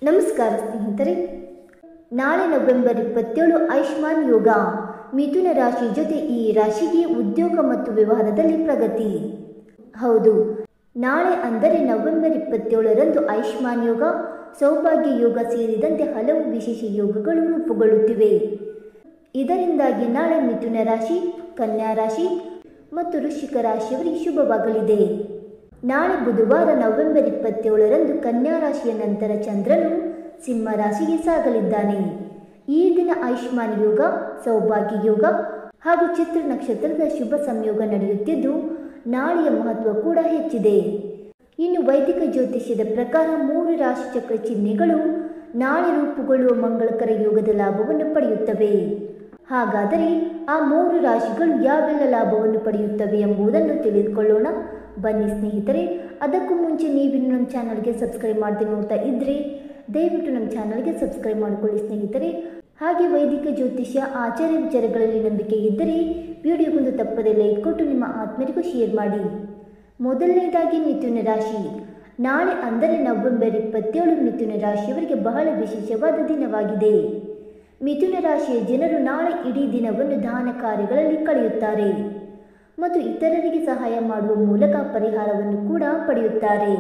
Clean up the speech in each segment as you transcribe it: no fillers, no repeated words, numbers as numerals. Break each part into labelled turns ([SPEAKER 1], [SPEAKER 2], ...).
[SPEAKER 1] ನಮಸ್ಕಾರ ಸ್ನೇಹಿತರೆ, ನಾಳೆ ನವೆಂಬರ್ 27 ಆಯುಷ್ಮಾನ್ ಯೋಗ. ಮಿಥುನ ರಾಶಿ ಜೊತೆ ಈ ರಾಶಿಗೆ ಉದ್ಯೋಗ ಮತ್ತು ವ್ಯವಹಾರದಲ್ಲಿ ಪ್ರಗತಿ. ಹೌದು, ನಾಳೆ ಅಂದರೆ ನವೆಂಬರ್ 27ರಂದು ಆಯುಷ್ಮಾನ್ ಯೋಗ, ಸೌಭಾಗ್ಯ ಯೋಗ ಸೇರಿದಂತೆ ಹಲವು ವಿಶೇಷ ಯೋಗಗಳು ರೂಪುಗೊಳ್ಳುತ್ತಿವೆ. ಇದರಿಂದಾಗಿ ನಾಳೆ ಮಿಥುನ ರಾಶಿ, ಕನ್ಯಾ ರಾಶಿ ಮತ್ತು ವೃಶ್ಚಿಕ ರಾಶಿಯವರಿಗೆ ಶುಭವಾಗಲಿದೆ. ನಾಳೆ ಬುಧವಾರ ನವೆಂಬರ್ 27ರಂದು ಕನ್ಯಾ ರಾಶಿಯ ನಂತರ ಚಂದ್ರನು ಸಿಂಹ ರಾಶಿಗೆ ಸಾಗಲಿದ್ದಾನೆ. ಈ ದಿನ ಆಯುಷ್ಮಾನ್ ಯೋಗ, ಸೌಭಾಗ್ಯ ಯೋಗ ಹಾಗೂ ಚಿತ್ರ ನಕ್ಷತ್ರದ ಶುಭ ಸಂಯೋಗ ನಡೆಯುತ್ತಿದ್ದು ನಾಳೆಯ ಮಹತ್ವ ಕೂಡ ಹೆಚ್ಚಿದೆ. ಇನ್ನು ವೈದಿಕ ಜ್ಯೋತಿಷ್ಯದ ಪ್ರಕಾರ 3 ರಾಶಿಚಕ್ರ ಚಿಹ್ನೆಗಳು ನಾಳೆ ರೂಪುಗೊಳ್ಳುವ ಮಂಗಳಕರ ಯೋಗದ ಲಾಭವನ್ನು ಪಡೆಯುತ್ತವೆ. ಹಾಗಾದರೆ ಆ 3 ರಾಶಿಗಳು ಯಾವೆಲ್ಲ ಲಾಭವನ್ನು ಪಡೆಯುತ್ತವೆ ಎಂಬುದನ್ನು ತಿಳಿದುಕೊಳ್ಳೋಣ. ಬನ್ನಿ ಸ್ನೇಹಿತರೆ, ಅದಕ್ಕೂ ಮುಂಚೆ ನೀವಿನ್ನು ನಮ್ಮ ಚಾನಲ್ಗೆ ಸಬ್ಸ್ಕ್ರೈಬ್ ಮಾಡದೆ ನೋಡ್ತಾ ಇದ್ದರೆ ದಯವಿಟ್ಟು ನಮ್ಮ ಚಾನಲ್ಗೆ ಸಬ್ಸ್ಕ್ರೈಬ್ ಮಾಡಿಕೊಳ್ಳಿ ಸ್ನೇಹಿತರೆ. ಹಾಗೆ ವೈದಿಕ ಜ್ಯೋತಿಷ್ಯ ಆಚಾರ ವಿಚಾರಗಳಲ್ಲಿ ನಂಬಿಕೆ ಇದ್ದರೆ ವಿಡಿಯೋಗೊಂದು ತಪ್ಪದೆ ಲೈಕ್ ಕೊಟ್ಟು ನಿಮ್ಮ ಆತ್ಮರಿಗೂ ಶೇರ್ ಮಾಡಿ. ಮೊದಲನೇದಾಗಿ ಮಿಥುನ ರಾಶಿ. ನಾಳೆ ಅಂದರೆ ನವೆಂಬರ್ 27 ಮಿಥುನ ರಾಶಿಯವರಿಗೆ ಬಹಳ ವಿಶೇಷವಾದ ದಿನವಾಗಿದೆ. ಮಿಥುನ ರಾಶಿಯ ಜನರು ನಾಳೆ ಇಡೀ ದಿನವನ್ನು ದಾನ ಕಾರ್ಯಗಳಲ್ಲಿ ಕಳೆಯುತ್ತಾರೆ ಮತ್ತು ಇತರರಿಗೆ ಸಹಾಯ ಮಾಡುವ ಮೂಲಕ ಪರಿಹಾರವನ್ನು ಕೂಡ ಪಡೆಯುತ್ತಾರೆ.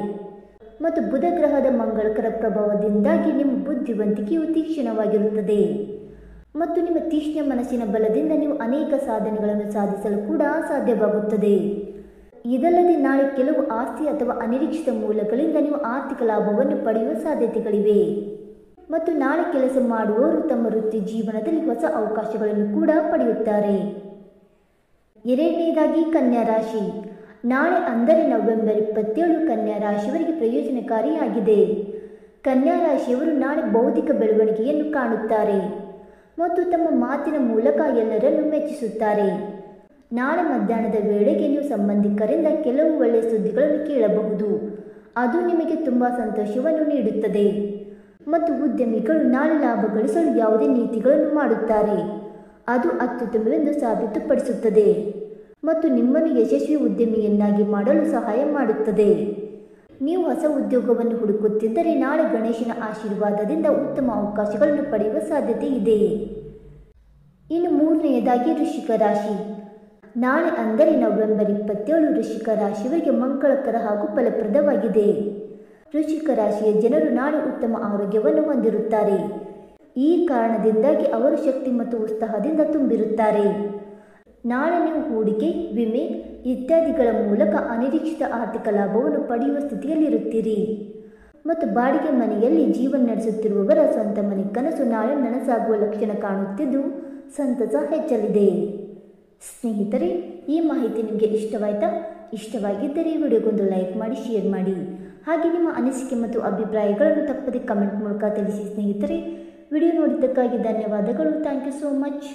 [SPEAKER 1] ಮತ್ತು ಬುಧ ಗ್ರಹದ ಮಂಗಳಕರ ಪ್ರಭಾವದಿಂದಾಗಿ ನಿಮ್ಮ ಬುದ್ಧಿವಂತಿಕೆಯು ತೀಕ್ಷ್ಣವಾಗಿರುತ್ತದೆ ಮತ್ತು ನಿಮ್ಮ ತೀಕ್ಷ್ಣ ಮನಸ್ಸಿನ ಬಲದಿಂದ ನೀವು ಅನೇಕ ಸಾಧನೆಗಳನ್ನು ಸಾಧಿಸಲು ಕೂಡ ಸಾಧ್ಯವಾಗುತ್ತದೆ. ಇದಲ್ಲದೆ ನಾಳೆ ಕೆಲವು ಆಸ್ತಿ ಅಥವಾ ಅನಿರೀಕ್ಷಿತ ಮೂಲಗಳಿಂದ ನೀವು ಆರ್ಥಿಕ ಲಾಭವನ್ನು ಪಡೆಯುವ ಸಾಧ್ಯತೆಗಳಿವೆ. ಮತ್ತು ನಾಳೆ ಕೆಲಸ ಮಾಡುವವರು ತಮ್ಮ ವೃತ್ತಿ ಜೀವನದಲ್ಲಿ ಹೊಸ ಅವಕಾಶಗಳನ್ನು ಕೂಡ ಪಡೆಯುತ್ತಾರೆ. ಎರಡನೇದಾಗಿ ಕನ್ಯಾ ರಾಶಿ. ನಾಳೆ ಅಂದರೆ ನವೆಂಬರ್ 27 ಕನ್ಯಾ ರಾಶಿಯವರಿಗೆ ಪ್ರಯೋಜನಕಾರಿಯಾಗಿದೆ. ಕನ್ಯಾ ರಾಶಿಯವರು ನಾಳೆ ಬೌದ್ಧಿಕ ಬೆಳವಣಿಗೆಯನ್ನು ಕಾಣುತ್ತಾರೆ ಮತ್ತು ತಮ್ಮ ಮಾತಿನ ಮೂಲಕ ಎಲ್ಲರನ್ನು ಮೆಚ್ಚಿಸುತ್ತಾರೆ. ನಾಳೆ ಮಧ್ಯಾಹ್ನದ ವೇಳೆಗೆ ನೀವು ಸಂಬಂಧಿಕರಿಂದ ಕೆಲವು ಒಳ್ಳೆಯ ಸುದ್ದಿಗಳನ್ನು ಕೇಳಬಹುದು. ಅದು ನಿಮಗೆ ತುಂಬ ಸಂತೋಷವನ್ನು ನೀಡುತ್ತದೆ. ಮತ್ತು ಉದ್ಯಮಿಗಳು ನಾಳೆ ಲಾಭ ಗಳಿಸಲು ಯಾವುದೇ ನೀತಿಗಳನ್ನು ಮಾಡುತ್ತಾರೆ, ಅದು ಅತ್ಯುತ್ತಮವೆಂದು ಸಾಬೀತುಪಡಿಸುತ್ತದೆ ಮತ್ತು ನಿಮ್ಮನ್ನು ಯಶಸ್ವಿ ಉದ್ಯಮಿಯನ್ನಾಗಿ ಮಾಡಲು ಸಹಾಯ ಮಾಡುತ್ತದೆ. ನೀವು ಹೊಸ ಉದ್ಯೋಗವನ್ನು ಹುಡುಕುತ್ತಿದ್ದರೆ ನಾಳೆ ಗಣೇಶನ ಆಶೀರ್ವಾದದಿಂದ ಉತ್ತಮ ಅವಕಾಶಗಳನ್ನು ಪಡೆಯುವ ಸಾಧ್ಯತೆ ಇದೆ. ಇನ್ನು ಮೂರನೆಯದಾಗಿ ವೃಶ್ಚಿಕ ರಾಶಿ. ನಾಳೆ ಅಂದರೆ ನವೆಂಬರ್ 27 ವೃಶ್ಚಿಕ ರಾಶಿಯವರಿಗೆ ಮಂಗಳಕರ ಹಾಗೂ ಫಲಪ್ರದವಾಗಿದೆ. ವೃಶ್ಚಿಕ ರಾಶಿಯ ಜನರು ನಾಳೆ ಉತ್ತಮ ಆರೋಗ್ಯವನ್ನು ಹೊಂದಿರುತ್ತಾರೆ. ಈ ಕಾರಣದಿಂದಾಗಿ ಅವರು ಶಕ್ತಿ ಮತ್ತು ಉತ್ಸಾಹದಿಂದ ತುಂಬಿರುತ್ತಾರೆ. ನಾಳೆ ನೀವು ಹೂಡಿಕೆ, ವಿಮೆ ಇತ್ಯಾದಿಗಳ ಮೂಲಕ ಅನಿರೀಕ್ಷಿತ ಆರ್ಥಿಕ ಲಾಭವನ್ನು ಪಡೆಯುವ ಸ್ಥಿತಿಯಲ್ಲಿರುತ್ತೀರಿ. ಮತ್ತು ಬಾಡಿಗೆ ಮನೆಯಲ್ಲಿ ಜೀವನ ನಡೆಸುತ್ತಿರುವವರ ಸ್ವಂತ ಮನೆ ಕನಸು ನಾಳೆ ನನಸಾಗುವ ಲಕ್ಷಣ ಕಾಣುತ್ತಿದ್ದು ಸಂತಸ ಹೆಚ್ಚಲಿದೆ. ಸ್ನೇಹಿತರೆ, ಈ ಮಾಹಿತಿ ನಿಮಗೆ ಇಷ್ಟವಾಯಿತಾ? ಇಷ್ಟವಾಗಿದ್ದರೆ ವಿಡಿಯೋಗೊಂದು ಲೈಕ್ ಮಾಡಿ, ಶೇರ್ ಮಾಡಿ. ಹಾಗೆ ನಿಮ್ಮ ಅನಿಸಿಕೆ ಮತ್ತು ಅಭಿಪ್ರಾಯಗಳನ್ನು ತಪ್ಪದೆ ಕಮೆಂಟ್ ಮೂಲಕ ತಿಳಿಸಿ ಸ್ನೇಹಿತರೆ. ವಿಡಿಯೋ ನೋಡಿದ್ದಕ್ಕಾಗಿ ಧನ್ಯವಾದಗಳು. Thank you so much.